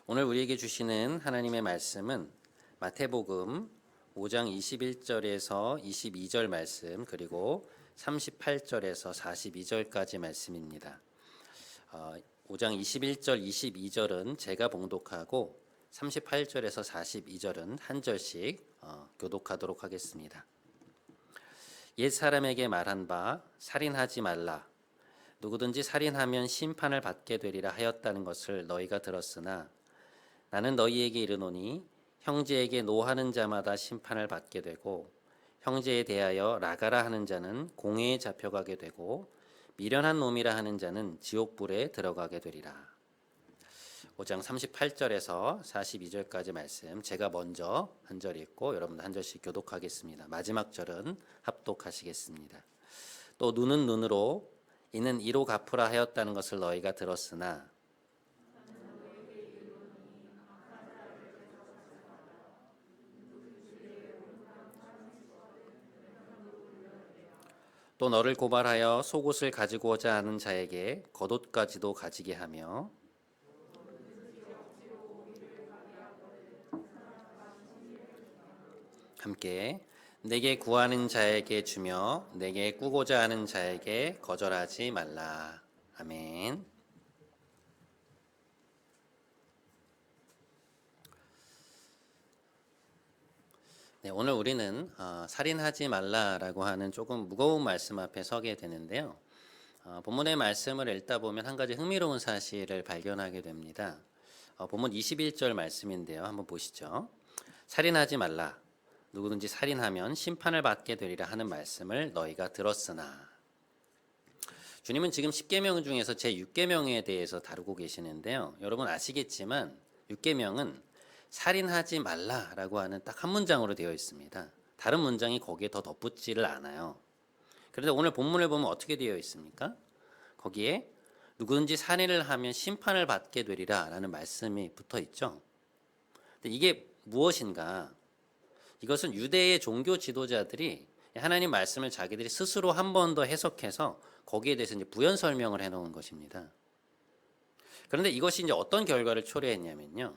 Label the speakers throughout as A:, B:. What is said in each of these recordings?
A: 오늘 우리에게 주시는 하나님의 말씀은 마태복음 5장 21절에서 22절 말씀, 그리고 38절에서 42절까지 말씀입니다. 5장 21절, 22절은 제가 봉독하고 38절에서 42절은 한 절씩 교독하도록 하겠습니다. 옛 사람에게 말한 바 살인하지 말라. 누구든지 살인하면 심판을 받게 되리라 하였다는 것을 너희가 들었으나 나는 너희에게 이르노니 형제에게 노하는 자마다 심판을 받게 되고 형제에 대하여 나가라 하는 자는 공회에 잡혀가게 되고 미련한 놈이라 하는 자는 지옥불에 들어가게 되리라. 5장 38절에서 42절까지 말씀 제가 먼저 한 절 읽고 여러분 한 절씩 교독하겠습니다. 마지막 절은 합독하시겠습니다. 또 눈은 눈으로 이는 이로 갚으라 하였다는 것을 너희가 들었으나 또 너를 고발하여 속옷을 가지고자 하는 자에게 겉옷까지도 가지게 하며 함께 내게 구하는 자에게 주며 내게 꾸고자 하는 자에게 거절하지 말라. 아멘. 네, 오늘 우리는 살인하지 말라라고 하는 조금 무거운 말씀 앞에 서게 되는데요. 본문의 말씀을 읽다 보면 한 가지 흥미로운 사실을 발견하게 됩니다. 본문 21절 말씀인데요. 한번 보시죠. 살인하지 말라. 누구든지 살인하면 심판을 받게 되리라 하는 말씀을 너희가 들었으나. 주님은 지금 10계명 중에서 제 6계명에 대해서 다루고 계시는데요. 여러분 아시겠지만 6계명은 살인하지 말라라고 하는 딱 한 문장으로 되어 있습니다. 다른 문장이 거기에 더 덧붙지를 않아요. 그런데 오늘 본문을 보면 어떻게 되어 있습니까? 거기에 누구든지 살인을 하면 심판을 받게 되리라 라는 말씀이 붙어 있죠. 근데 이게 무엇인가? 이것은 유대의 종교 지도자들이 하나님 말씀을 자기들이 스스로 한 번 더 해석해서 거기에 대해서 이제 부연 설명을 해놓은 것입니다. 그런데 이것이 이제 어떤 결과를 초래했냐면요.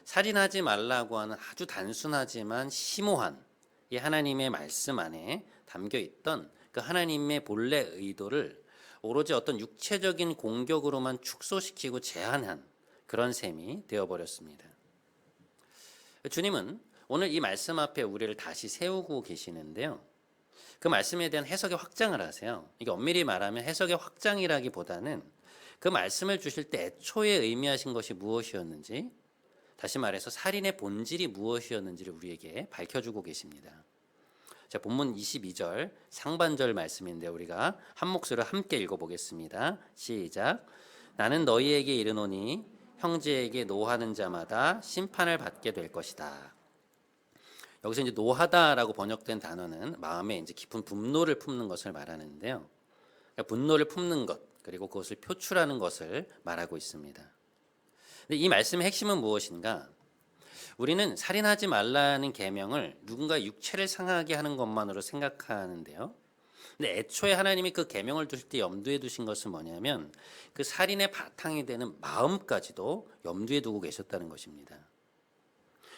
A: 살인하지 말라고 하는 아주 단순하지만 심오한 이 하나님의 말씀 안에 담겨 있던 그 하나님의 본래 의도를 오로지 어떤 육체적인 공격으로만 축소시키고 제한한 그런 셈이 되어버렸습니다. 주님은 오늘 이 말씀 앞에 우리를 다시 세우고 계시는데요. 그 말씀에 대한 해석의 확장을 하세요. 이게 엄밀히 말하면 해석의 확장이라기보다는 그 말씀을 주실 때 애초에 의미하신 것이 무엇이었는지, 다시 말해서 살인의 본질이 무엇이었는지를 우리에게 밝혀주고 계십니다. 자, 본문 22절 상반절 말씀인데 우리가 한 목소리로 함께 읽어보겠습니다. 시작. 나는 너희에게 이르노니 형제에게 노하는 자마다 심판을 받게 될 것이다. 여기서 이제 노하다라고 번역된 단어는 마음에 이제 깊은 분노를 품는 것을 말하는데요. 그러니까 분노를 품는 것 그리고 그것을 표출하는 것을 말하고 있습니다. 근데 이 말씀의 핵심은 무엇인가? 우리는 살인하지 말라는 계명을 누군가 육체를 상하게 하는 것만으로 생각하는데요. 근데 애초에 하나님이 그 계명을 두실 때 염두에 두신 것은 뭐냐면 그 살인의 바탕이 되는 마음까지도 염두에 두고 계셨다는 것입니다.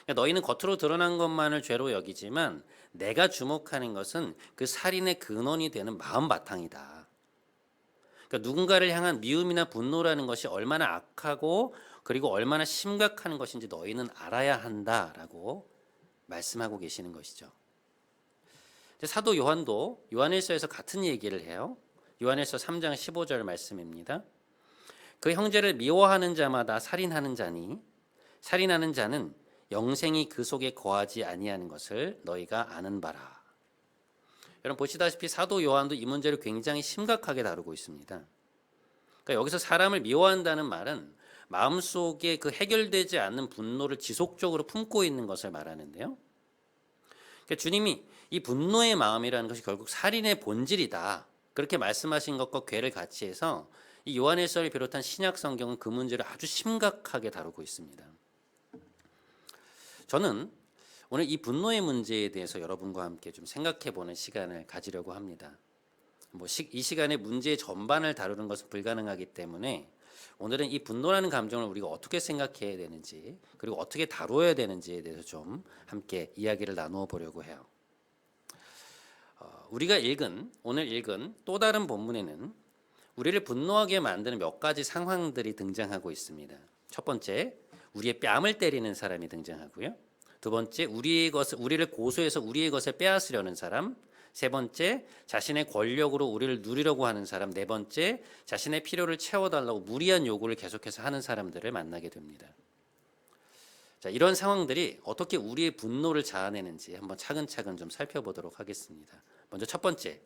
A: 그러니까 너희는 겉으로 드러난 것만을 죄로 여기지만 내가 주목하는 것은 그 살인의 근원이 되는 마음 바탕이다. 그러니까 누군가를 향한 미움이나 분노라는 것이 얼마나 악하고 그리고 얼마나 심각한 것인지 너희는 알아야 한다라고 말씀하고 계시는 것이죠. 사도 요한도 요한일서에서 같은 얘기를 해요. 요한일서 3장 15절 말씀입니다. 그 형제를 미워하는 자마다 살인하는 자니 살인하는 자는 영생이 그 속에 거하지 아니하는 것을 너희가 아는 바라. 여러분 보시다시피 사도 요한도 이 문제를 굉장히 심각하게 다루고 있습니다. 그러니까 여기서 사람을 미워한다는 말은 마음속에 그 해결되지 않는 분노를 지속적으로 품고 있는 것을 말하는데요. 그러니까 주님이 이 분노의 마음이라는 것이 결국 살인의 본질이다. 그렇게 말씀하신 것과 괴를 같이 해서 이 요한일서를 비롯한 신약 성경은 그 문제를 아주 심각하게 다루고 있습니다. 저는 오늘 이 분노의 문제에 대해서 여러분과 함께 좀 생각해보는 시간을 가지려고 합니다. 이 시간에 문제의 전반을 다루는 것은 불가능하기 때문에 오늘은 이 분노라는 감정을 우리가 어떻게 생각해야 되는지 그리고 어떻게 다루어야 되는지에 대해서 좀 함께 이야기를 나누어 보려고 해요. 우리가 오늘 읽은 또 다른 본문에는 우리를 분노하게 만드는 몇 가지 상황들이 등장하고 있습니다. 첫 번째, 우리의 뺨을 때리는 사람이 등장하고요. 두 번째, 우리를 고소해서 우리의 것을 빼앗으려는 사람. 세 번째, 자신의 권력으로 우리를 누리려고 하는 사람. 네 번째, 자신의 필요를 채워달라고 무리한 요구를 계속해서 하는 사람들을 만나게 됩니다. 자, 이런 상황들이 어떻게 우리의 분노를 자아내는지 한번 차근차근 좀 살펴보도록 하겠습니다. 먼저 첫 번째,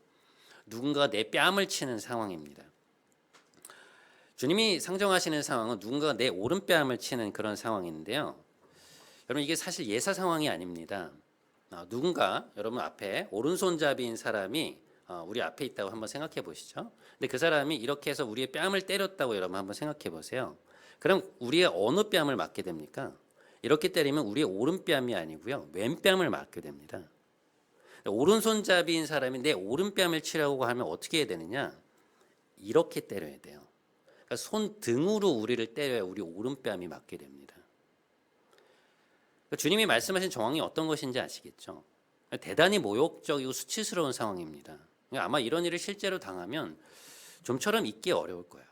A: 누군가가 내 뺨을 치는 상황입니다. 주님이 상정하시는 상황은 누군가가 내 오른뺨을 치는 그런 상황인데요. 여러분, 이게 사실 예사 상황이 아닙니다. 누군가 여러분 앞에 오른손잡이인 사람이 우리 앞에 있다고 한번 생각해 보시죠. 근데 그 사람이 이렇게 해서 우리의 뺨을 때렸다고 여러분 한번 생각해 보세요. 그럼 우리의 어느 뺨을 맞게 됩니까? 이렇게 때리면 우리의 오른뺨이 아니고요, 왼뺨을 맞게 됩니다. 오른손잡이인 사람이 내 오른뺨을 치라고 하면 어떻게 해야 되느냐? 이렇게 때려야 돼요. 그러니까 손등으로 우리를 때려야 우리 오른뺨이 맞게 됩니다. 그러니까 주님이 말씀하신 정황이 어떤 것인지 아시겠죠? 대단히 모욕적이고 수치스러운 상황입니다. 그러니까 아마 이런 일을 실제로 당하면 좀처럼 잊기 어려울 거예요.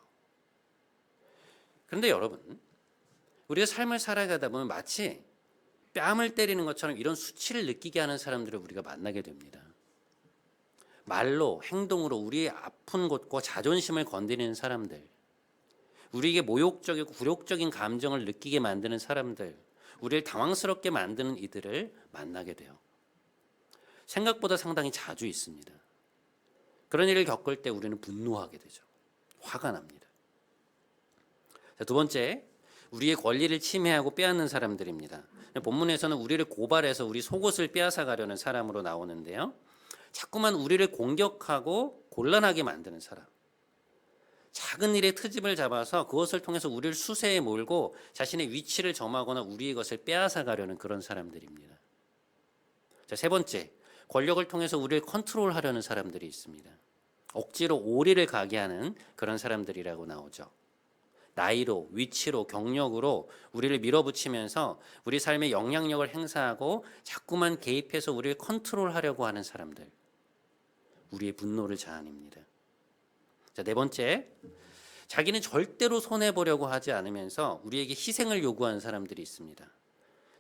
A: 그런데 여러분, 우리가 삶을 살아가다 보면 마치 뺨을 때리는 것처럼 이런 수치를 느끼게 하는 사람들을 우리가 만나게 됩니다. 말로, 행동으로 우리의 아픈 곳과 자존심을 건드리는 사람들, 우리에게 모욕적이고 굴욕적인 감정을 느끼게 만드는 사람들, 우리를 당황스럽게 만드는 이들을 만나게 돼요. 생각보다 상당히 자주 있습니다. 그런 일을 겪을 때 우리는 분노하게 되죠. 화가 납니다. 자, 두 번째, 우리의 권리를 침해하고 빼앗는 사람들입니다. 본문에서는 우리를 고발해서 우리 속옷을 빼앗아 가려는 사람으로 나오는데요. 자꾸만 우리를 공격하고 곤란하게 만드는 사람. 작은 일에 트집을 잡아서 그것을 통해서 우리를 수세에 몰고 자신의 위치를 점하거나 우리의 것을 빼앗아 가려는 그런 사람들입니다. 자, 세 번째, 권력을 통해서 우리를 컨트롤하려는 사람들이 있습니다. 억지로 오리를 가게 하는 그런 사람들이라고 나오죠. 나이로, 위치로, 경력으로 우리를 밀어붙이면서 우리 삶에 영향력을 행사하고 자꾸만 개입해서 우리를 컨트롤하려고 하는 사람들. 우리의 분노를 자아냅니다. 자, 네 번째, 자기는 절대로 손해보려고 하지 않으면서 우리에게 희생을 요구하는 사람들이 있습니다.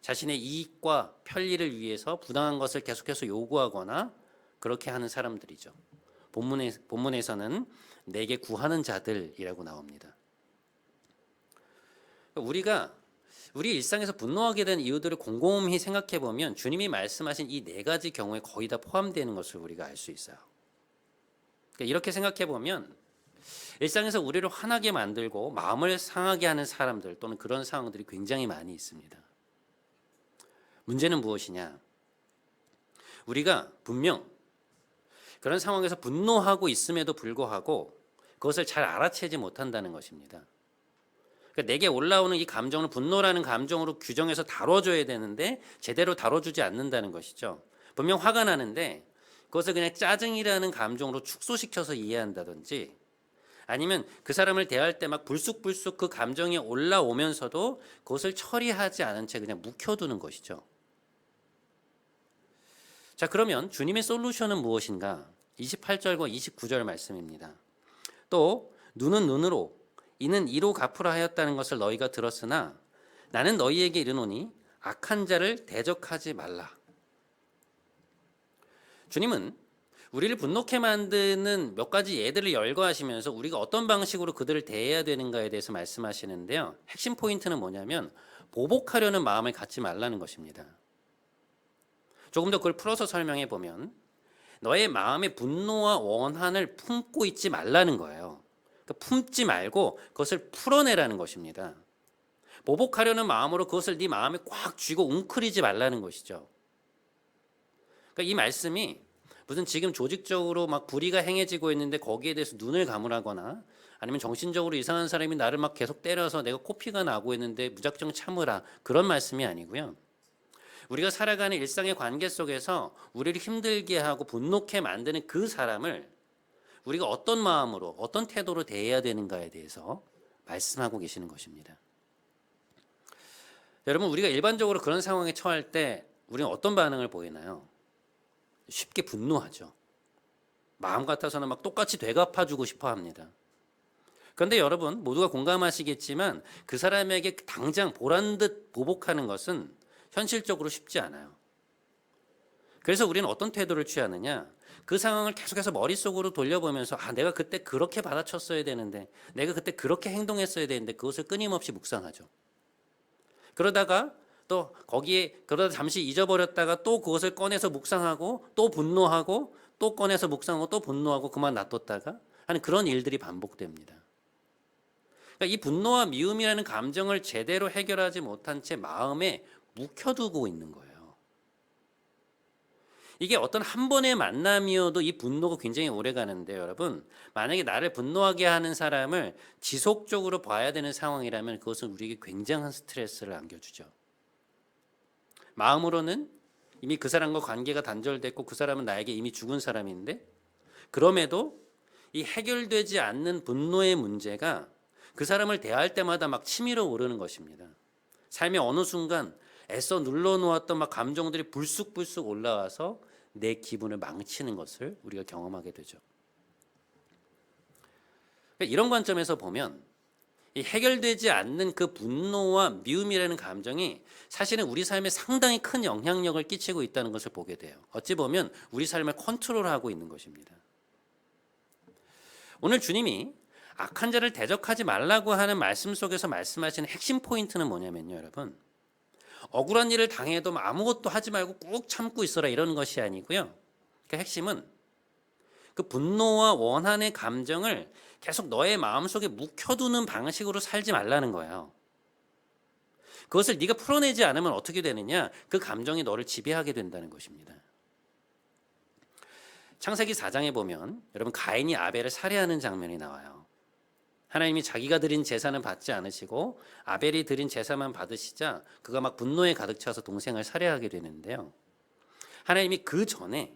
A: 자신의 이익과 편리를 위해서 부당한 것을 계속해서 요구하거나 그렇게 하는 사람들이죠. 본문에서는 내게 구하는 자들이라고 나옵니다. 우리가 우리 일상에서 분노하게 된 이유들을 곰곰이 생각해 보면 주님이 말씀하신 이 네 가지 경우에 거의 다 포함되는 것을 우리가 알 수 있어요. 그러니까 이렇게 생각해 보면 일상에서 우리를 화나게 만들고 마음을 상하게 하는 사람들 또는 그런 상황들이 굉장히 많이 있습니다. 문제는 무엇이냐? 우리가 분명 그런 상황에서 분노하고 있음에도 불구하고 그것을 잘 알아채지 못한다는 것입니다. 그러니까 내게 올라오는 이 감정을 분노라는 감정으로 규정해서 다뤄줘야 되는데 제대로 다뤄주지 않는다는 것이죠. 분명 화가 나는데 그것을 그냥 짜증이라는 감정으로 축소시켜서 이해한다든지 아니면 그 사람을 대할 때 막 불쑥불쑥 그 감정이 올라오면서도 그것을 처리하지 않은 채 그냥 묵혀두는 것이죠. 자, 그러면 주님의 솔루션은 무엇인가? 28절과 29절 말씀입니다. 또 눈은 눈으로 이는 이로 갚으라 하였다는 것을 너희가 들었으나 나는 너희에게 이르노니 악한 자를 대적하지 말라. 주님은 우리를 분노케 만드는 몇 가지 예들을 열거하시면서 우리가 어떤 방식으로 그들을 대해야 되는가에 대해서 말씀하시는데요. 핵심 포인트는 뭐냐면 보복하려는 마음을 갖지 말라는 것입니다. 조금 더 그걸 풀어서 설명해 보면 너의 마음에 분노와 원한을 품고 있지 말라는 거예요. 그러니까 품지 말고 그것을 풀어내라는 것입니다. 보복하려는 마음으로 그것을 네 마음에 꽉 쥐고 웅크리지 말라는 것이죠. 그러니까 이 말씀이 무슨 지금 조직적으로 막 불의가 행해지고 있는데 거기에 대해서 눈을 감으라거나 아니면 정신적으로 이상한 사람이 나를 막 계속 때려서 내가 코피가 나고 있는데 무작정 참으라, 그런 말씀이 아니고요. 우리가 살아가는 일상의 관계 속에서 우리를 힘들게 하고 분노케 만드는 그 사람을 우리가 어떤 마음으로 어떤 태도로 대해야 되는가에 대해서 말씀하고 계시는 것입니다. 여러분, 우리가 일반적으로 그런 상황에 처할 때 우리는 어떤 반응을 보이나요? 쉽게 분노하죠. 마음 같아서는 막 똑같이 되갚아주고 싶어 합니다. 그런데 여러분 모두가 공감하시겠지만 그 사람에게 당장 보란 듯 보복하는 것은 현실적으로 쉽지 않아요. 그래서 우리는 어떤 태도를 취하느냐? 그 상황을 계속해서 머릿속으로 돌려보면서 내가 그때 그렇게 받아쳤어야 되는데, 내가 그때 그렇게 행동했어야 되는데, 그것을 끊임없이 묵상하죠. 그러다가 또 그러다 잠시 잊어버렸다가 또 그것을 꺼내서 묵상하고 또 분노하고 또 꺼내서 묵상하고 또 분노하고 그만 놔뒀다가 하는 그런 일들이 반복됩니다. 그러니까 이 분노와 미움이라는 감정을 제대로 해결하지 못한 채 마음에 묵혀두고 있는 거예요. 이게 어떤 한 번의 만남이어도 이 분노가 굉장히 오래 가는데 여러분, 만약에 나를 분노하게 하는 사람을 지속적으로 봐야 되는 상황이라면 그것은 우리에게 굉장한 스트레스를 안겨주죠. 마음으로는 이미 그 사람과 관계가 단절됐고 그 사람은 나에게 이미 죽은 사람인데, 그럼에도 이 해결되지 않는 분노의 문제가 그 사람을 대할 때마다 막 치밀어 오르는 것입니다. 삶의 어느 순간 애써 눌러놓았던 막 감정들이 불쑥불쑥 올라와서 내 기분을 망치는 것을 우리가 경험하게 되죠. 이런 관점에서 보면 이 해결되지 않는 그 분노와 미움이라는 감정이 사실은 우리 삶에 상당히 큰 영향력을 끼치고 있다는 것을 보게 돼요. 어찌 보면 우리 삶을 컨트롤하고 있는 것입니다. 오늘 주님이 악한 자를 대적하지 말라고 하는 말씀 속에서 말씀하시는 핵심 포인트는 뭐냐면요, 여러분. 억울한 일을 당해도 아무것도 하지 말고 꾹 참고 있어라 이러는 것이 아니고요. 그 핵심은 그 분노와 원한의 감정을 계속 너의 마음속에 묵혀두는 방식으로 살지 말라는 거예요. 그것을 네가 풀어내지 않으면 어떻게 되느냐? 그 감정이 너를 지배하게 된다는 것입니다. 창세기 4장에 보면 여러분 가인이 아벨을 살해하는 장면이 나와요. 하나님이 자기가 드린 제사는 받지 않으시고 아벨이 드린 제사만 받으시자 그가 막 분노에 가득 차서 동생을 살해하게 되는데요. 하나님이 그 전에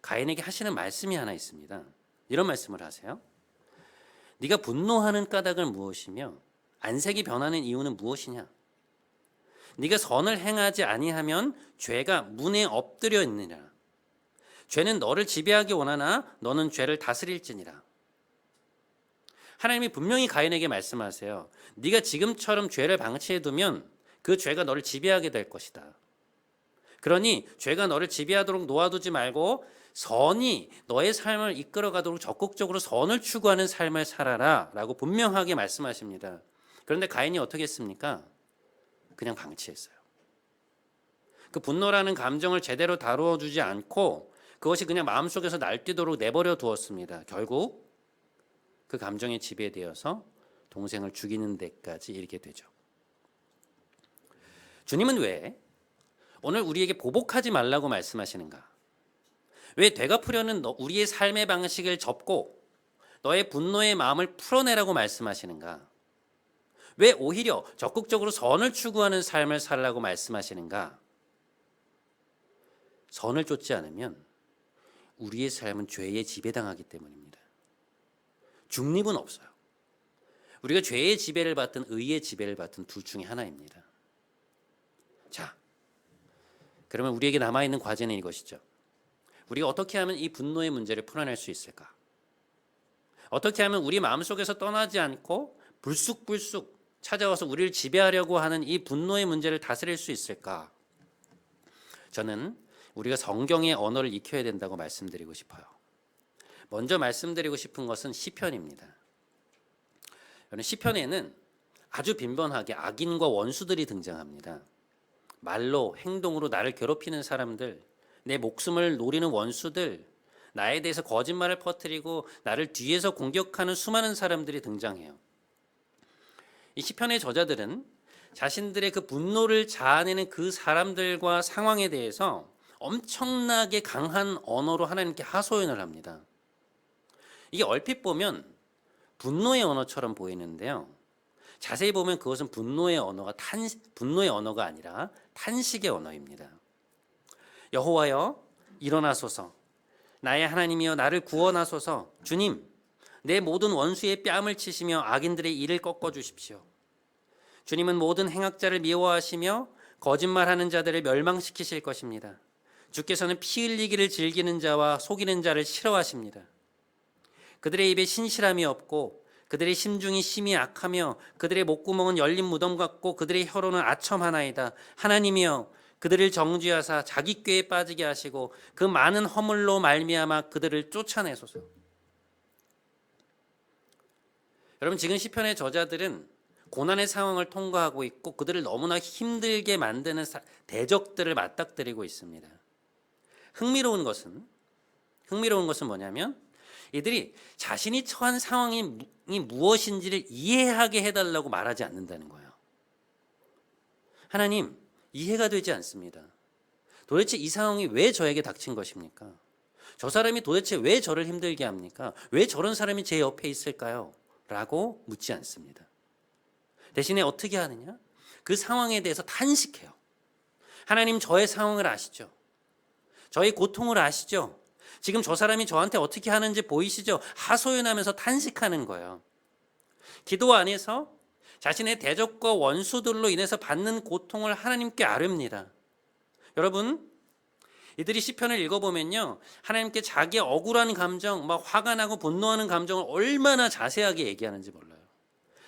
A: 가인에게 하시는 말씀이 하나 있습니다. 이런 말씀을 하세요. 네가 분노하는 까닭은 무엇이며 안색이 변하는 이유는 무엇이냐? 네가 선을 행하지 아니하면 죄가 문에 엎드려 있느니라. 죄는 너를 지배하기 원하나 너는 죄를 다스릴지니라. 하나님이 분명히 가인에게 말씀하세요. 네가 지금처럼 죄를 방치해두면 그 죄가 너를 지배하게 될 것이다. 그러니 죄가 너를 지배하도록 놓아두지 말고 선이 너의 삶을 이끌어가도록 적극적으로 선을 추구하는 삶을 살아라 라고 분명하게 말씀하십니다. 그런데 가인이 어떻게 했습니까? 그냥 방치했어요. 그 분노라는 감정을 제대로 다루어주지 않고 그것이 그냥 마음속에서 날뛰도록 내버려 두었습니다. 결국 그 감정에 지배되어서 동생을 죽이는 데까지 이르게 되죠. 주님은 왜 오늘 우리에게 보복하지 말라고 말씀하시는가? 왜 되갚으려는 우리의 삶의 방식을 접고 너의 분노의 마음을 풀어내라고 말씀하시는가? 왜 오히려 적극적으로 선을 추구하는 삶을 살라고 말씀하시는가? 선을 쫓지 않으면 우리의 삶은 죄에 지배당하기 때문입니다. 중립은 없어요. 우리가 죄의 지배를 받든 의의 지배를 받든 둘 중에 하나입니다. 자, 그러면 우리에게 남아있는 과제는 이것이죠. 우리가 어떻게 하면 이 분노의 문제를 풀어낼 수 있을까? 어떻게 하면 우리 마음속에서 떠나지 않고 불쑥불쑥 찾아와서 우리를 지배하려고 하는 이 분노의 문제를 다스릴 수 있을까? 저는 우리가 성경의 언어를 익혀야 된다고 말씀드리고 싶어요. 먼저 말씀드리고 싶은 것은 시편입니다. 시편에는 아주 빈번하게 악인과 원수들이 등장합니다. 말로, 행동으로 나를 괴롭히는 사람들, 내 목숨을 노리는 원수들, 나에 대해서 거짓말을 퍼뜨리고 나를 뒤에서 공격하는 수많은 사람들이 등장해요. 이 시편의 저자들은 자신들의 그 분노를 자아내는 그 사람들과 상황에 대해서 엄청나게 강한 언어로 하나님께 하소연을 합니다. 이게 얼핏 보면 분노의 언어처럼 보이는데요. 자세히 보면 그것은 분노의 언어가 아니라 탄식의 언어입니다. 여호와여 일어나소서, 나의 하나님이여 나를 구원하소서. 주님, 내 모든 원수의 뺨을 치시며 악인들의 이를 꺾어 주십시오. 주님은 모든 행악자를 미워하시며 거짓말하는 자들을 멸망시키실 것입니다. 주께서는 피 흘리기를 즐기는 자와 속이는 자를 싫어하십니다. 그들의 입에 신실함이 없고 그들의 심중이 심히 악하며 그들의 목구멍은 열린 무덤 같고 그들의 혀로는 아첨하나이다. 하나님이여 그들을 정죄하사 자기 꾀에 빠지게 하시고 그 많은 허물로 말미암아 그들을 쫓아내소서. 여러분, 지금 시편의 저자들은 고난의 상황을 통과하고 있고 그들을 너무나 힘들게 만드는 대적들을 맞닥뜨리고 있습니다. 흥미로운 것은 뭐냐면 이들이 자신이 처한 상황이 무엇인지를 이해하게 해달라고 말하지 않는다는 거예요. 하나님, 이해가 되지 않습니다. 도대체 이 상황이 왜 저에게 닥친 것입니까? 저 사람이 도대체 왜 저를 힘들게 합니까? 왜 저런 사람이 제 옆에 있을까요? 라고 묻지 않습니다. 대신에 어떻게 하느냐? 그 상황에 대해서 탄식해요. 하나님, 저의 상황을 아시죠? 저의 고통을 아시죠? 지금 저 사람이 저한테 어떻게 하는지 보이시죠? 하소연하면서 탄식하는 거예요. 기도 안에서 자신의 대적과 원수들로 인해서 받는 고통을 하나님께 아뢰입니다. 여러분, 이들이 시편을 읽어보면요, 하나님께 자기의 억울한 감정, 막 화가 나고 분노하는 감정을 얼마나 자세하게 얘기하는지 몰라요.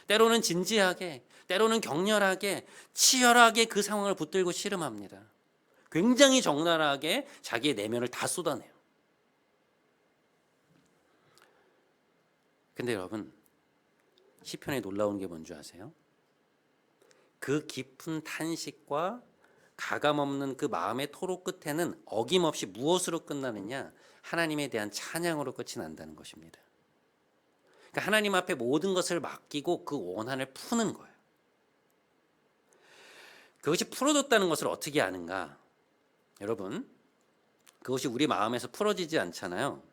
A: 때로는 진지하게, 때로는 격렬하게, 치열하게 그 상황을 붙들고 씨름합니다. 굉장히 적나라하게 자기의 내면을 다 쏟아내요. 근데 여러분, 시편에 놀라운 게 뭔지 아세요? 그 깊은 탄식과 가감없는 그 마음의 토로 끝에는 어김없이 무엇으로 끝나느냐? 하나님에 대한 찬양으로 끝이 난다는 것입니다. 그러니까 하나님 앞에 모든 것을 맡기고 그 원한을 푸는 거예요. 그것이 풀어졌다는 것을 어떻게 아는가? 여러분, 그것이 우리 마음에서 풀어지지 않잖아요.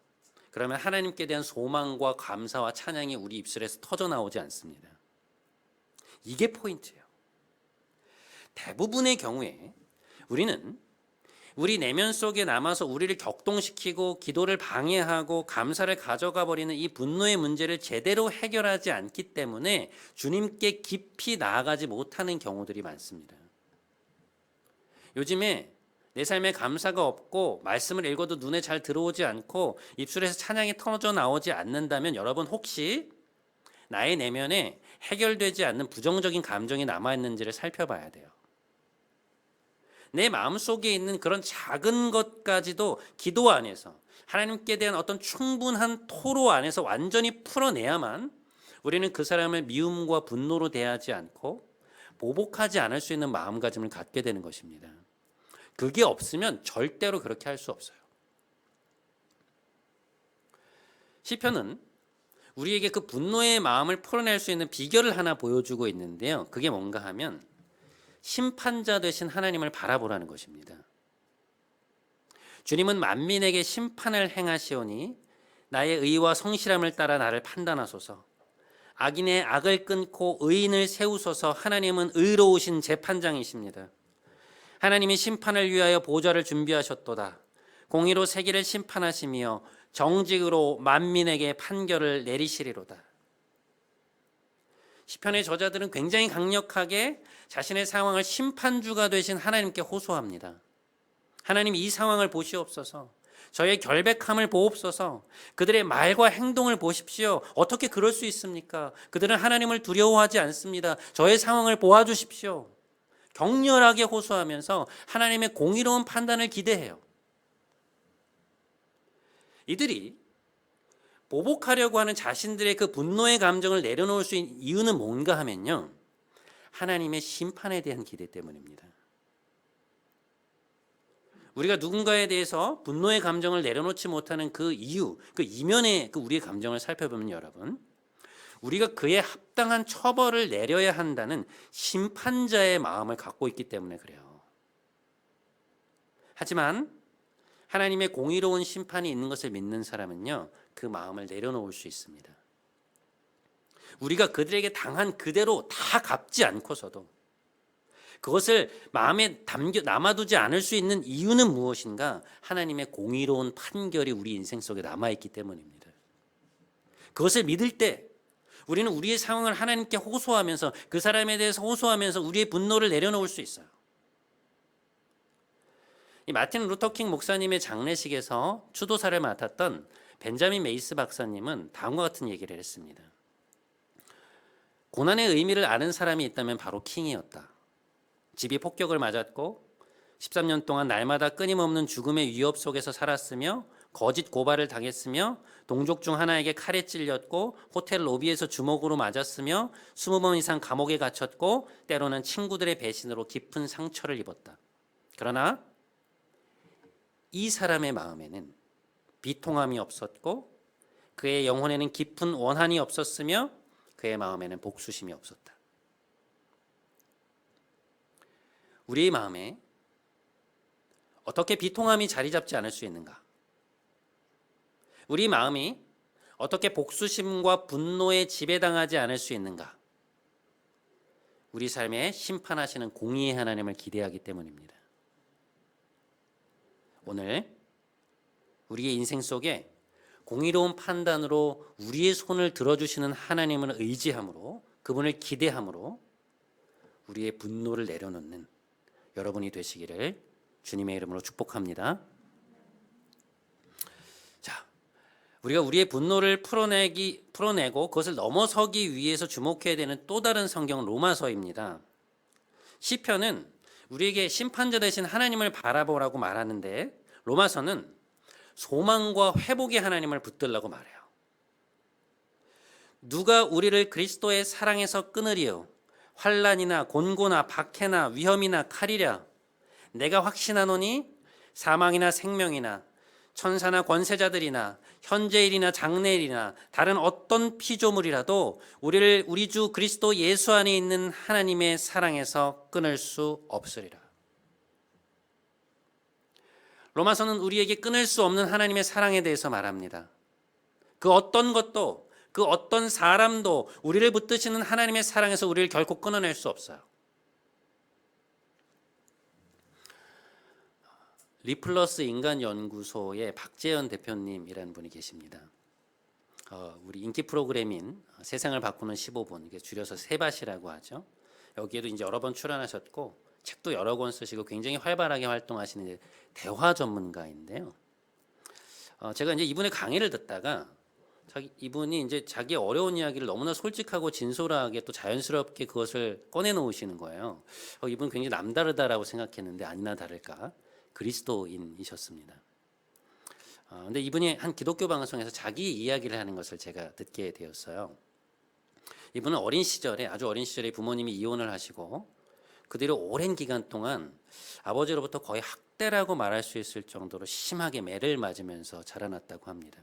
A: 그러면 하나님께 대한 소망과 감사와 찬양이 우리 입술에서 터져 나오지 않습니다. 이게 포인트예요. 대부분의 경우에 우리는 우리 내면 속에 남아서 우리를 격동시키고 기도를 방해하고 감사를 가져가 버리는 이 분노의 문제를 제대로 해결하지 않기 때문에 주님께 깊이 나아가지 못하는 경우들이 많습니다. 요즘에 내 삶에 감사가 없고 말씀을 읽어도 눈에 잘 들어오지 않고 입술에서 찬양이 터져 나오지 않는다면 여러분, 혹시 나의 내면에 해결되지 않는 부정적인 감정이 남아있는지를 살펴봐야 돼요. 내 마음속에 있는 그런 작은 것까지도 기도 안에서 하나님께 대한 어떤 충분한 토로 안에서 완전히 풀어내야만 우리는 그 사람을 미움과 분노로 대하지 않고 보복하지 않을 수 있는 마음가짐을 갖게 되는 것입니다. 그게 없으면 절대로 그렇게 할 수 없어요. 시편은 우리에게 그 분노의 마음을 풀어낼 수 있는 비결을 하나 보여주고 있는데요. 그게 뭔가 하면 심판자 되신 하나님을 바라보라는 것입니다. 주님은 만민에게 심판을 행하시오니 나의 의와 성실함을 따라 나를 판단하소서. 악인의 악을 끊고 의인을 세우소서. 하나님은 의로우신 재판장이십니다. 하나님이 심판을 위하여 보좌를 준비하셨도다. 공의로 세계를 심판하시며 정직으로 만민에게 판결을 내리시리로다. 시편의 저자들은 굉장히 강력하게 자신의 상황을 심판주가 되신 하나님께 호소합니다. 하나님, 이 상황을 보시옵소서. 저의 결백함을 보옵소서. 그들의 말과 행동을 보십시오. 어떻게 그럴 수 있습니까? 그들은 하나님을 두려워하지 않습니다. 저의 상황을 보아주십시오. 격렬하게 호소하면서 하나님의 공의로운 판단을 기대해요. 이들이 보복하려고 하는 자신들의 그 분노의 감정을 내려놓을 수 있는 이유는 뭔가 하면요, 하나님의 심판에 대한 기대 때문입니다. 우리가 누군가에 대해서 분노의 감정을 내려놓지 못하는 그 이유, 그 이면의 그 우리의 감정을 살펴보면 여러분, 우리가 그에 합당한 처벌을 내려야 한다는 심판자의 마음을 갖고 있기 때문에 그래요. 하지만 하나님의 공의로운 심판이 있는 것을 믿는 사람은요, 그 마음을 내려놓을 수 있습니다. 우리가 그들에게 당한 그대로 다 갚지 않고서도 그것을 마음에 남아두지 않을 수 있는 이유는 무엇인가? 하나님의 공의로운 판결이 우리 인생 속에 남아있기 때문입니다. 그것을 믿을 때 우리는 우리의 상황을 하나님께 호소하면서 그 사람에 대해서 호소하면서 우리의 분노를 내려놓을 수 있어요. 이 마틴 루터킹 목사님의 장례식에서 추도사를 맡았던 벤자민 메이스 박사님은 다음과 같은 얘기를 했습니다. 고난의 의미를 아는 사람이 있다면 바로 킹이었다. 집이 폭격을 맞았고 13년 동안 날마다 끊임없는 죽음의 위협 속에서 살았으며 거짓 고발을 당했으며 동족 중 하나에게 칼에 찔렸고 호텔 로비에서 주먹으로 맞았으며 20번 이상 감옥에 갇혔고 때로는 친구들의 배신으로 깊은 상처를 입었다. 그러나 이 사람의 마음에는 비통함이 없었고 그의 영혼에는 깊은 원한이 없었으며 그의 마음에는 복수심이 없었다. 우리의 마음에 어떻게 비통함이 자리 잡지 않을 수 있는가? 우리 마음이 어떻게 복수심과 분노에 지배당하지 않을 수 있는가? 우리 삶에 심판하시는 공의의 하나님을 기대하기 때문입니다. 오늘 우리의 인생 속에 공의로운 판단으로 우리의 손을 들어주시는 하나님을 의지함으로 그분을 기대함으로 우리의 분노를 내려놓는 여러분이 되시기를 주님의 이름으로 축복합니다. 자, 우리가 우리의 분노를 풀어내고 그것을 넘어서기 위해서 주목해야 되는 또 다른 성경 로마서입니다. 시편은 우리에게 심판자 되신 하나님을 바라보라고 말하는데 로마서는 소망과 회복의 하나님을 붙들라고 말해요. 누가 우리를 그리스도의 사랑에서 끊으리요? 환난이나 곤고나 박해나 위험이나 칼이랴. 내가 확신하노니 사망이나 생명이나 천사나 권세자들이나 현재일이나 장래일이나 다른 어떤 피조물이라도 우리를 우리 주 그리스도 예수 안에 있는 하나님의 사랑에서 끊을 수 없으리라. 로마서는 우리에게 끊을 수 없는 하나님의 사랑에 대해서 말합니다. 그 어떤 것도 그 어떤 사람도 우리를 붙드시는 하나님의 사랑에서 우리를 결코 끊어낼 수 없어요. 리플러스 인간연구소의 박재현 대표님이라는 분이 계십니다. 우리 인기 프로그램인 세상을 바꾸는 15분, 이게 줄여서 세밭이라고 하죠. 여기에도 이제 여러 번 출연하셨고 책도 여러 권 쓰시고 굉장히 활발하게 활동하시는 대화 전문가인데요. 제가 이제 이분의 강의를 듣다가 이분이 이제 자기 어려운 이야기를 너무나 솔직하고 진솔하게 또 자연스럽게 그것을 꺼내 놓으시는 거예요. 이분 굉장히 남다르다라고 생각했는데 아니나 다를까 그리스도인이셨습니다. 근데 이분이 한 기독교 방송에서 자기 이야기를 하는 것을 제가 듣게 되었어요. 이분은 어린 시절에 아주 어린 시절에 부모님이 이혼을 하시고 그대로 오랜 기간 동안 아버지로부터 거의 학대라고 말할 수 있을 정도로 심하게 매를 맞으면서 자라났다고 합니다.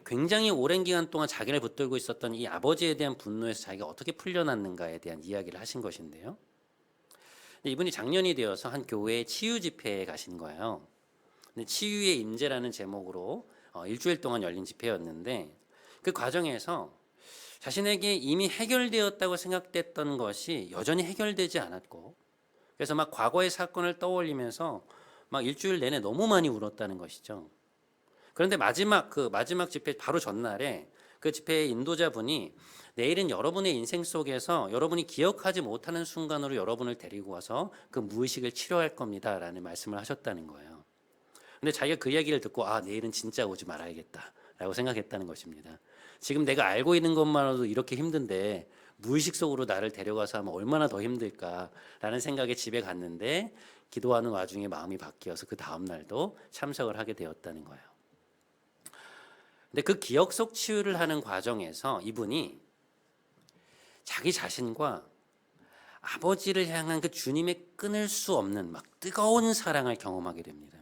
A: 굉장히 오랜 기간 동안 자기를 붙들고 있었던 이 아버지에 대한 분노에서 자기가 어떻게 풀려났는가에 대한 이야기를 하신 것인데요. 이분이 작년이 되어서 한 교회의 치유 집회에 가신 거예요. 근데 치유의 임재라는 제목으로 일주일 동안 열린 집회였는데 그 과정에서 자신에게 이미 해결되었다고 생각됐던 것이 여전히 해결되지 않았고 그래서 막 과거의 사건을 떠올리면서 막 일주일 내내 너무 많이 울었다는 것이죠. 그런데 마지막 집회 바로 전날에 그 집회의 인도자분이 내일은 여러분의 인생 속에서 여러분이 기억하지 못하는 순간으로 여러분을 데리고 와서 그 무의식을 치료할 겁니다라는 말씀을 하셨다는 거예요. 근데 자기가 그 이야기를 듣고 내일은 진짜 오지 말아야겠다라고 생각했다는 것입니다. 지금 내가 알고 있는 것만으로도 이렇게 힘든데 무의식 속으로 나를 데려가서 하면 얼마나 더 힘들까라는 생각에 집에 갔는데 기도하는 와중에 마음이 바뀌어서 그 다음 날도 참석을 하게 되었다는 거예요. 근데 그 기억 속 치유를 하는 과정에서 이분이 자기 자신과 아버지를 향한 그 주님의 끊을 수 없는 막 뜨거운 사랑을 경험하게 됩니다.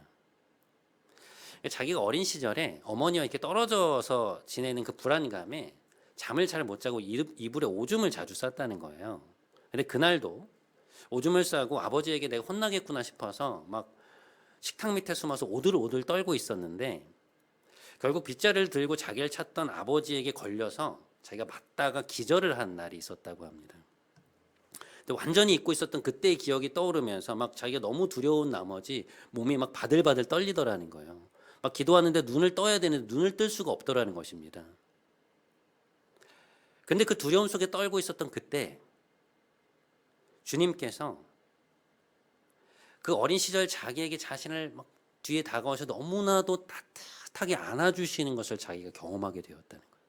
A: 자기가 어린 시절에 어머니와 이렇게 떨어져서 지내는 그 불안감에 잠을 잘 못 자고 이불에 오줌을 자주 쌌다는 거예요. 근데 그날도 오줌을 싸고 아버지에게 내가 혼나겠구나 싶어서 막 식탁 밑에 숨어서 오들오들 떨고 있었는데 결국 빗자루를 들고 자기를 찾던 아버지에게 걸려서 자기가 맞다가 기절을 한 날이 있었다고 합니다. 근데 완전히 잊고 있었던 그때의 기억이 떠오르면서 막 자기가 너무 두려운 나머지 몸이 막 바들바들 떨리더라는 거예요. 막 기도하는데 눈을 떠야 되는데 눈을 뜰 수가 없더라는 것입니다. 근데 그 두려움 속에 떨고 있었던 그때 주님께서 그 어린 시절 자기에게 자신을 막 뒤에 다가와서 너무나도 따뜻하게 안아주시는 것을 자기가 경험하게 되었다는 거예요.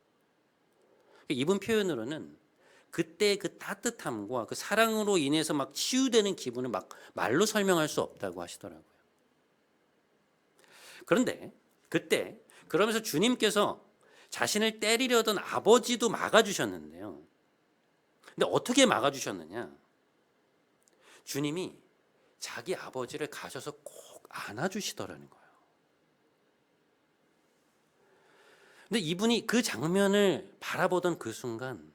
A: 이분 표현으로는 그때 그 따뜻함과 그 사랑으로 인해서 막 치유되는 기분을 막 말로 설명할 수 없다고 하시더라고요. 그런데 그때 그러면서 주님께서 자신을 때리려던 아버지도 막아주셨는데요. 근데 어떻게 막아주셨느냐? 주님이 자기 아버지를 가셔서 꼭 안아주시더라는 거예요. 근데 이분이 그 장면을 바라보던 그 순간,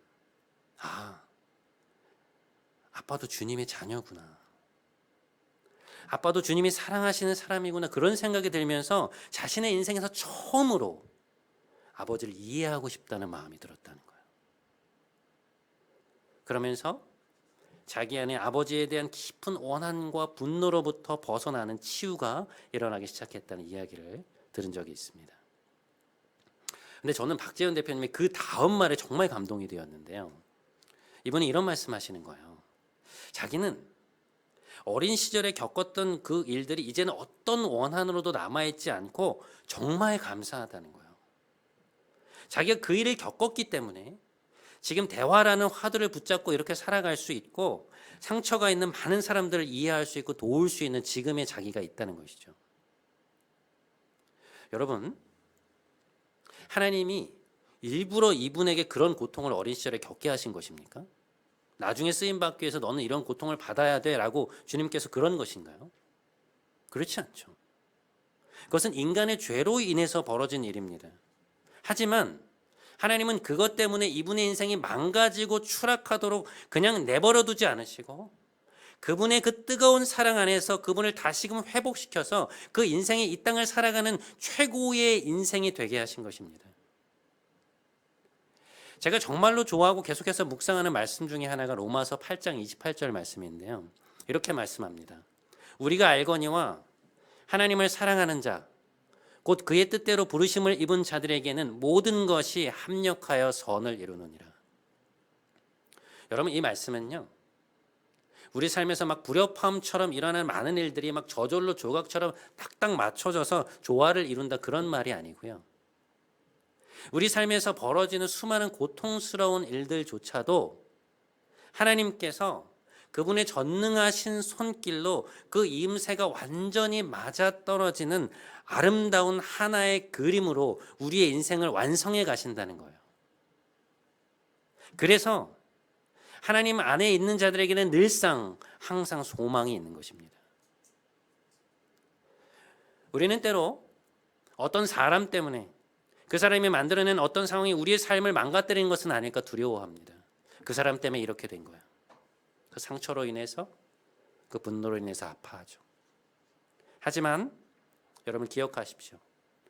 A: 아빠도 주님의 자녀구나. 아빠도 주님이 사랑하시는 사람이구나. 그런 생각이 들면서 자신의 인생에서 처음으로 아버지를 이해하고 싶다는 마음이 들었다는 거예요. 그러면서 자기 안에 아버지에 대한 깊은 원한과 분노로부터 벗어나는 치유가 일어나기 시작했다는 이야기를 들은 적이 있습니다. 근데 저는 박재현 대표님의 그 다음 말에 정말 감동이 되었는데요. 이분이 이런 말씀하시는 거예요. 자기는 어린 시절에 겪었던 그 일들이 이제는 어떤 원한으로도 남아있지 않고 정말 감사하다는 거예요. 자기가 그 일을 겪었기 때문에 지금 대화라는 화두를 붙잡고 이렇게 살아갈 수 있고 상처가 있는 많은 사람들을 이해할 수 있고 도울 수 있는 지금의 자기가 있다는 것이죠. 여러분, 하나님이 일부러 이분에게 그런 고통을 어린 시절에 겪게 하신 것입니까? 나중에 쓰임받기 위해서 너는 이런 고통을 받아야 돼 라고 주님께서 그런 것인가요? 그렇지 않죠. 그것은 인간의 죄로 인해서 벌어진 일입니다. 하지만 하나님은 그것 때문에 이분의 인생이 망가지고 추락하도록 그냥 내버려 두지 않으시고 그분의 그 뜨거운 사랑 안에서 그분을 다시금 회복시켜서 그 인생이 이 땅을 살아가는 최고의 인생이 되게 하신 것입니다. 제가 정말로 좋아하고 계속해서 묵상하는 말씀 중에 하나가 로마서 8장 28절 말씀인데요. 이렇게 말씀합니다. 우리가 알거니와 하나님을 사랑하는 자 곧 그의 뜻대로 부르심을 입은 자들에게는 모든 것이 합력하여 선을 이루느니라. 여러분, 이 말씀은요, 우리 삶에서 막 불협화음처럼 일어나는 많은 일들이 막 저절로 조각처럼 딱딱 맞춰져서 조화를 이룬다 그런 말이 아니고요. 우리 삶에서 벌어지는 수많은 고통스러운 일들조차도 하나님께서 그분의 전능하신 손길로 그 임새가 완전히 맞아떨어지는 아름다운 하나의 그림으로 우리의 인생을 완성해 가신다는 거예요. 그래서 하나님 안에 있는 자들에게는 늘상 항상 소망이 있는 것입니다. 우리는 때로 어떤 사람 때문에 그 사람이 만들어낸 어떤 상황이 우리의 삶을 망가뜨리는 것은 아닐까 두려워합니다. 그 사람 때문에 이렇게 된 거야. 그 상처로 인해서 그 분노로 인해서 아파하죠. 하지만 여러분 기억하십시오.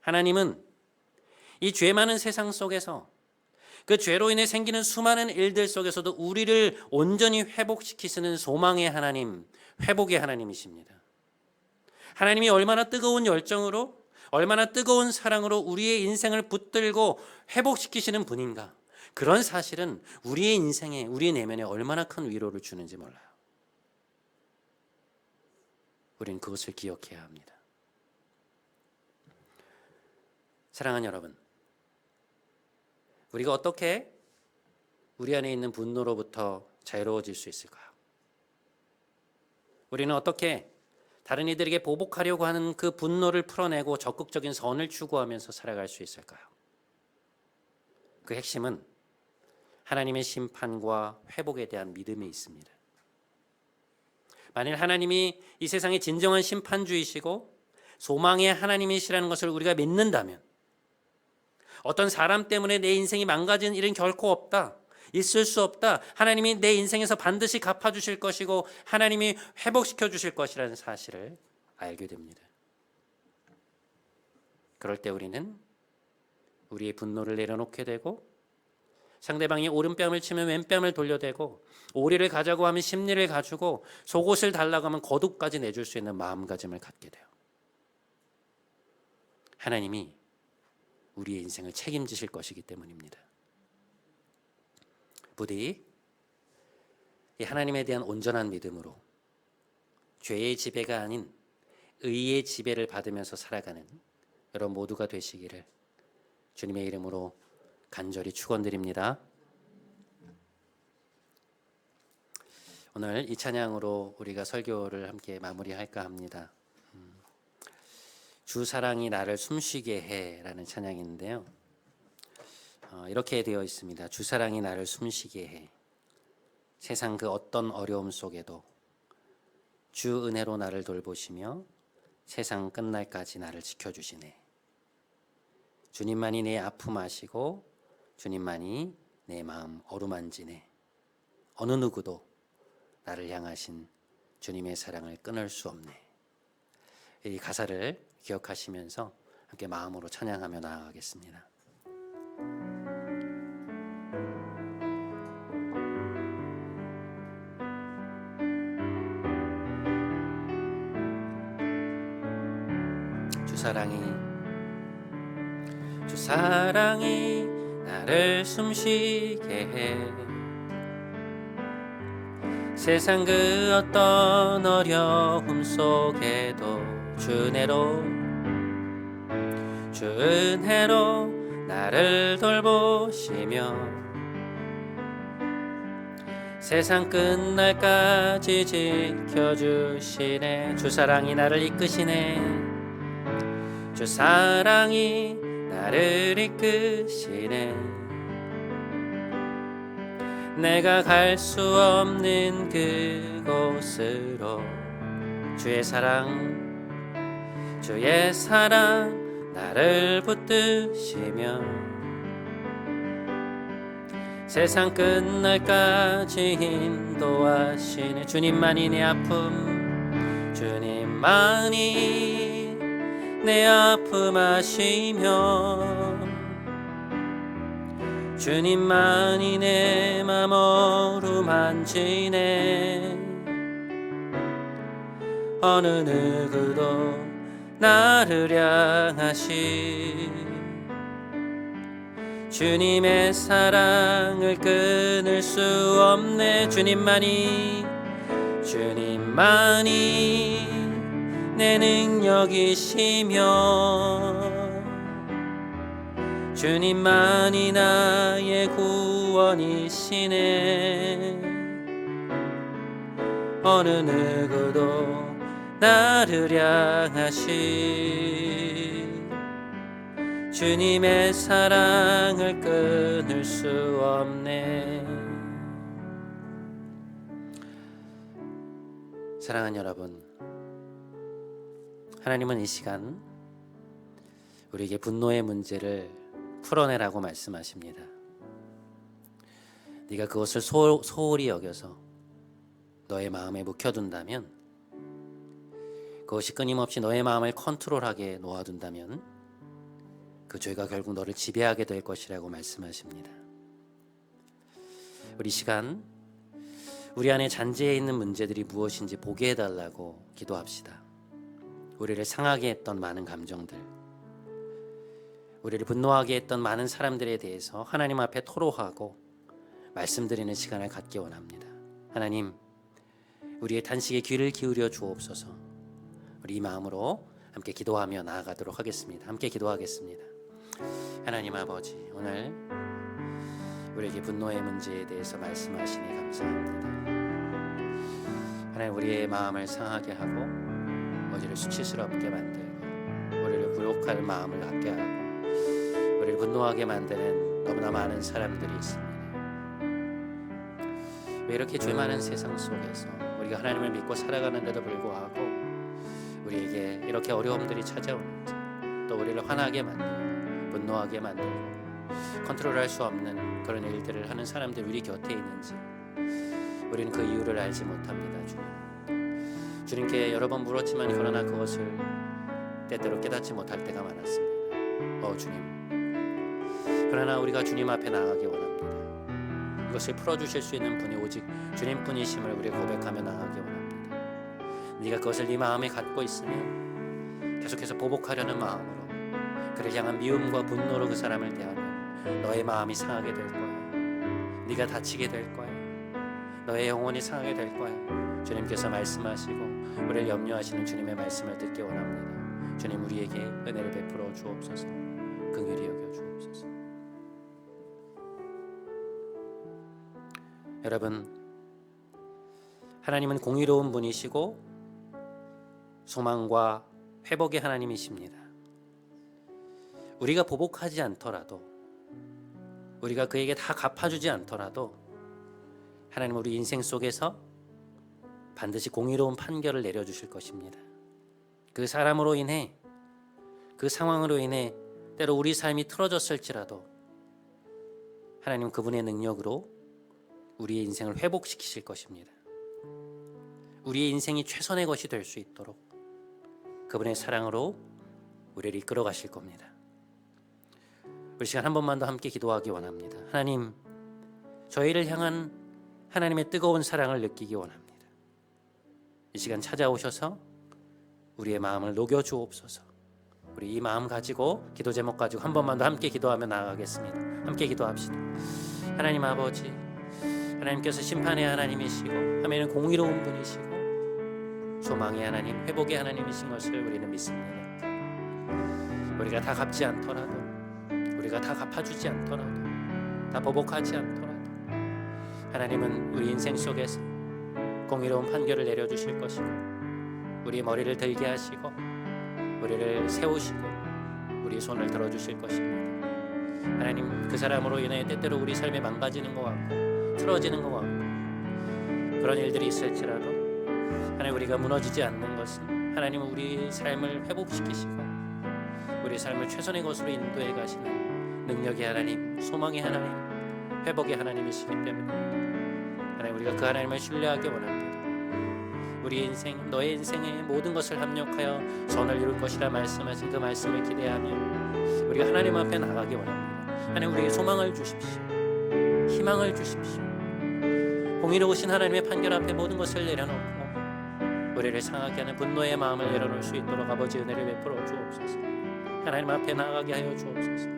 A: 하나님은 이 죄 많은 세상 속에서 그 죄로 인해 생기는 수많은 일들 속에서도 우리를 온전히 회복시키시는 소망의 하나님, 회복의 하나님이십니다. 하나님이 얼마나 뜨거운 열정으로 얼마나 뜨거운 사랑으로 우리의 인생을 붙들고 회복시키시는 분인가. 그런 사실은 우리의 인생에 우리의 내면에 얼마나 큰 위로를 주는지 몰라요. 우리는 그것을 기억해야 합니다. 사랑하는 여러분, 우리가 어떻게 우리 안에 있는 분노로부터 자유로워질 수 있을까요? 우리는 어떻게 다른 이들에게 보복하려고 하는 그 분노를 풀어내고 적극적인 선을 추구하면서 살아갈 수 있을까요? 그 핵심은 하나님의 심판과 회복에 대한 믿음에 있습니다. 만일 하나님이 이 세상의 진정한 심판주이시고 소망의 하나님이시라는 것을 우리가 믿는다면 어떤 사람 때문에 내 인생이 망가진 일은 결코 없다. 있을 수 없다. 하나님이 내 인생에서 반드시 갚아주실 것이고 하나님이 회복시켜 주실 것이라는 사실을 알게 됩니다. 그럴 때 우리는 우리의 분노를 내려놓게 되고 상대방이 오른뺨을 치면 왼뺨을 돌려대고 오리를 가자고 하면 십리를 가지고 속옷을 달라고 하면 겉옷까지 내줄 수 있는 마음가짐을 갖게 돼요. 하나님이 우리의 인생을 책임지실 것이기 때문입니다. 부디 이 하나님에 대한 온전한 믿음으로 죄의 지배가 아닌 의의 지배를 받으면서 살아가는 여러분 모두가 되시기를 주님의 이름으로 간절히 축원드립니다. 오늘 이 찬양으로 우리가 설교를 함께 마무리할까 합니다. 주 사랑이 나를 숨쉬게 해라는 찬양인데요. 이렇게 되어 있습니다. 주 사랑이 나를 숨쉬게 해. 세상 그 어떤 어려움 속에도 주 은혜로 나를 돌보시며 세상 끝날까지 나를 지켜주시네. 주님만이 내 아픔 아시고 주님만이 내 마음 어루만지네. 어느 누구도 나를 향하신 주님의 사랑을 끊을 수 없네. 이 가사를 기억하시면서 함께 마음으로 찬양하며 나아가겠습니다. 주 사랑이 나를 숨쉬게 해. 세상 그 어떤 어려움 속에도 주 은혜로 나를 돌보시며 세상 끝날까지 지켜주시네. 주 사랑이 나를 이끄시네. 주 사랑이 나를 이끄시네. 내가 갈 수 없는 그곳으로 주의 사랑 나를 붙드시며 세상 끝날까지 인도하시네. 주님만이 내 아픔 주님만이 내 아픔 아시며 주님만이 내 맘 어루만지네. 어느 누구도 나를 향하시 주님의 사랑을 끊을 수 없네. 주님만이 내 능력이시며 주님만이 나의 구원이시네. 어느 누구도 나를 향하시 주님의 사랑을 끊을 수 없네. 사랑하는 여러분, 하나님은 이 시간 우리에게 분노의 문제를 풀어내라고 말씀하십니다. 네가 그것을 소홀히 여겨서 너의 마음에 묵혀둔다면, 그것이 끊임없이 너의 마음을 컨트롤하게 놓아둔다면 그 죄가 결국 너를 지배하게 될 것이라고 말씀하십니다. 우리 시간 우리 안에 잔재해 있는 문제들이 무엇인지 보게 해달라고 기도합시다. 우리를 상하게 했던 많은 감정들, 우리를 분노하게 했던 많은 사람들에 대해서 하나님 앞에 토로하고 말씀드리는 시간을 갖기 원합니다. 하나님, 우리의 탄식에 귀를 기울여 주옵소서. 우리 이 마음으로 함께 기도하며 나아가도록 하겠습니다. 함께 기도하겠습니다. 하나님 아버지, 오늘 우리에게 분노의 문제에 대해서 말씀하시니 감사합니다. 하나님, 우리의 마음을 상하게 하고 우리를 수치스럽게 만들고 우리를 굴욕할 마음을 갖게 하고 우리를 분노하게 만드는 너무나 많은 사람들이 있습니다. 왜 이렇게 죄 많은 세상 속에서 우리가 하나님을 믿고 살아가는데도 불구하고 우리에게 이렇게 어려움들이 찾아오는지, 또 우리를 화나게 만들고 분노하게 만들고 컨트롤할 수 없는 그런 일들을 하는 사람들이 우리 곁에 있는지 우리는 그 이유를 알지 못합니다. 주님께 여러 번 물었지만 그러나 그것을 때때로 깨닫지 못할 때가 많았습니다. 주님, 그러나 우리가 주님 앞에 나가기 원합니다. 이것을 풀어주실 수 있는 분이 오직 주님뿐이심을 우리가 고백하며 나가기 원합니다. 네가 그것을 네 마음에 갖고 있으면 계속해서 보복하려는 마음으로, 그를 향한 미움과 분노로 그 사람을 대하면 너의 마음이 상하게 될 거야. 네가 다치게 될 거야. 너의 영혼이 상하게 될 거야. 주님께서 말씀하시고 우리를 염려하시는 주님의 말씀을 듣기 원합니다. 주님, 우리에게 은혜를 베풀어 주옵소서. 긍휼히 여겨 주옵소서. 여러분, 하나님은 공의로운 분이시고 소망과 회복의 하나님이십니다. 우리가 보복하지 않더라도, 우리가 그에게 다 갚아주지 않더라도 하나님은 우리 인생 속에서 반드시 공의로운 판결을 내려주실 것입니다. 그 사람으로 인해, 그 상황으로 인해 때로 우리 삶이 틀어졌을지라도 하나님 그분의 능력으로 우리의 인생을 회복시키실 것입니다. 우리의 인생이 최선의 것이 될 수 있도록 그분의 사랑으로 우리를 이끌어 가실 겁니다. 우리 시간 한 번만 더 함께 기도하기 원합니다. 하나님, 저희를 향한 하나님의 뜨거운 사랑을 느끼기 원합니다. 이 시간 찾아오셔서 우리의 마음을 녹여주옵소서. 우리 이 마음 가지고, 기도 제목 가지고 한 번만 더 함께 기도하며 나아가겠습니다. 함께 기도합시다. 하나님 아버지, 하나님께서 심판의 하나님이시고 하나님은 공의로운 분이시고 소망의 하나님, 회복의 하나님이신 것을 우리는 믿습니다. 우리가 다 갚지 않더라도, 우리가 다 갚아주지 않더라도, 다 보복하지 않더라도 하나님은 우리 인생 속에서 공의로운 판결을 내려주실 것이고 우리의 머리를 들게 하시고 우리를 세우시고 우리의 손을 들어주실 것입니다. 하나님, 그 사람으로 인해 때때로 우리 삶이 망가지는 것 같고 틀어지는 것 같고 그런 일들이 있을지라도 하나님, 우리가 무너지지 않는 것은 하나님은 우리 삶을 회복시키시고 우리 삶을 최선의 것으로 인도해 가시는 능력의 하나님, 소망의 하나님, 회복의 하나님이시기 때문입니다. 하나님, 우리가 그 하나님을 신뢰하기 원합니다. 우리 인생, 너의 인생의 모든 것을 합력하여 선을 이룰 것이라 말씀하신 그 말씀을 기대하며 우리가 하나님 앞에 나가기 원합니다. 하나님, 우리에게 소망을 주십시오. 희망을 주십시오. 공의로우신 하나님의 판결 앞에 모든 것을 내려놓고 우리를 상하게 하는 분노의 마음을 내려놓을 수 있도록 아버지 은혜를 베풀어 주옵소서. 하나님 앞에 나가게 하여 주옵소서.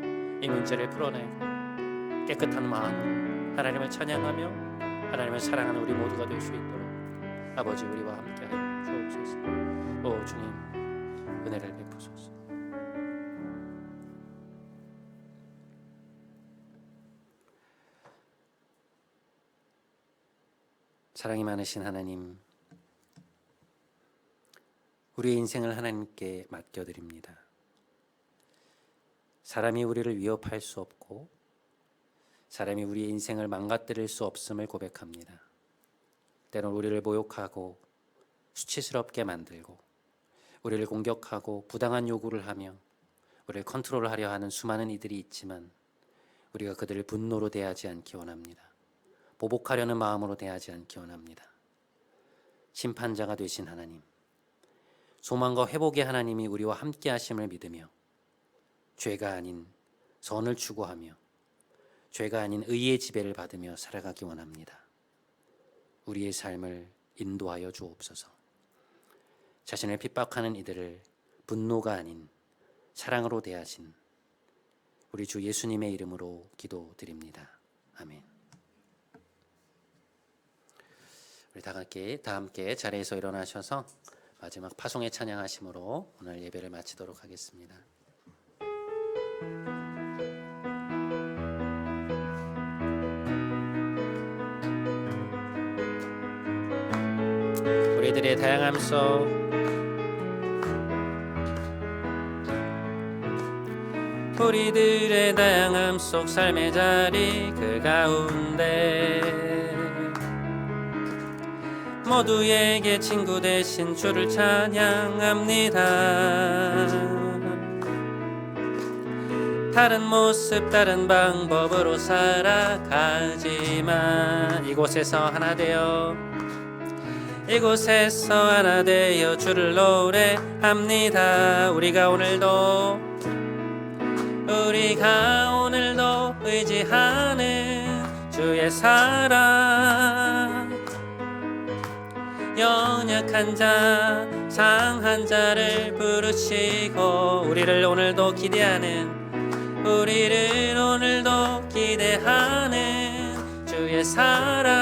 A: 이 문제를 풀어내고 깨끗한 마음으로 하나님을 찬양하며 하나님을 사랑하는 우리 모두가 될 수 있도록 아버지 우리와 함께 하여 주옵소서. 오 주님, 은혜를 베푸소서. 사랑이 많으신 하나님, 우리의 인생을 하나님께 맡겨드립니다. 사람이 우리를 위협할 수 없고 사람이 우리의 인생을 망가뜨릴 수 없음을 고백합니다. 때론 우리를 모욕하고 수치스럽게 만들고 우리를 공격하고 부당한 요구를 하며 우리를 컨트롤하려 하는 수많은 이들이 있지만 우리가 그들을 분노로 대하지 않기 원합니다. 보복하려는 마음으로 대하지 않기 원합니다. 심판자가 되신 하나님, 소망과 회복의 하나님이 우리와 함께 하심을 믿으며 죄가 아닌 선을 추구하며 죄가 아닌 의의 지배를 받으며 살아가기 원합니다. 우리의 삶을 인도하여 주옵소서. 자신을 핍박하는 이들을 분노가 아닌 사랑으로 대하신 우리 주 예수님의 이름으로 기도드립니다. 아멘. 우리 다 함께 자리에서 일어나셔서 마지막 파송의 찬양하심으로 오늘 예배를 마치도록 하겠습니다. 우리들의 다양함 속 우리들의 다양함 속 삶의 자리 그 가운데 모두에게 친구 되신 주를 찬양합니다. 다른 모습 다른 방법으로 살아가지만 이곳에서 하나 되어 주를 노래합니다. 우리가 오늘도 의지하는 주의 사랑, 연약한 자 상한 자를 부르시고 우리를 오늘도 기대하는 주의 주의 사랑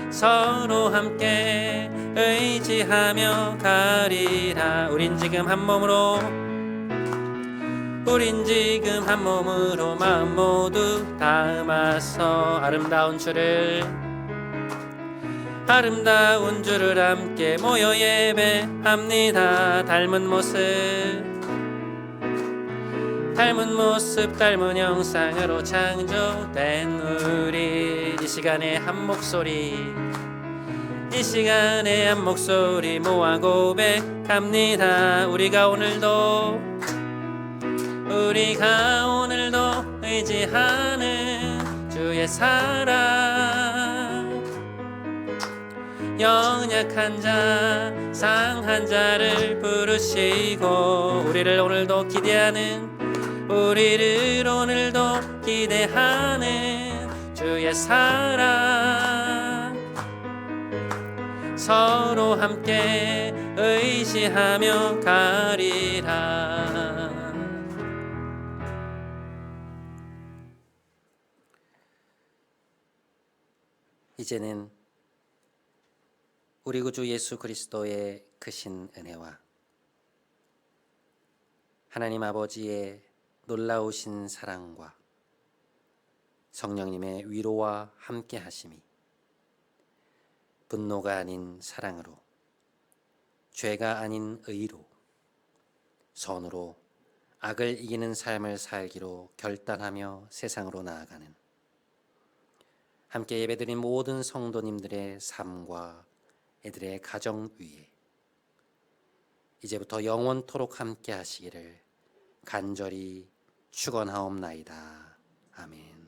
A: 서로 함께 의지하며 가리라. 우린 지금 한 몸으로 마음 모두 담아서 아름다운 주를 함께 모여 예배합니다. 닮은 모습 닮은 형상으로 창조된 우리 이 시간에 한 목소리 모아 고백합니다. 우리가 오늘도 의지하는 주의 사랑 연약한 자 상한 자를 부르시고 우리를 오늘도 기대하는 주의 사랑 서로 함께 의지하며 가리라. 이제는 우리 구주 예수 그리스도의 크신 은혜와 하나님 아버지의 놀라우신 사랑과 성령님의 위로와 함께 하심이 분노가 아닌 사랑으로 죄가 아닌 의로 선으로 악을 이기는 삶을 살기로 결단하며 세상으로 나아가는 함께 예배드린 모든 성도님들의 삶과 이들의 가정 위에 이제부터 영원토록 함께 하시기를 간절히 축원하옵나이다. 아멘.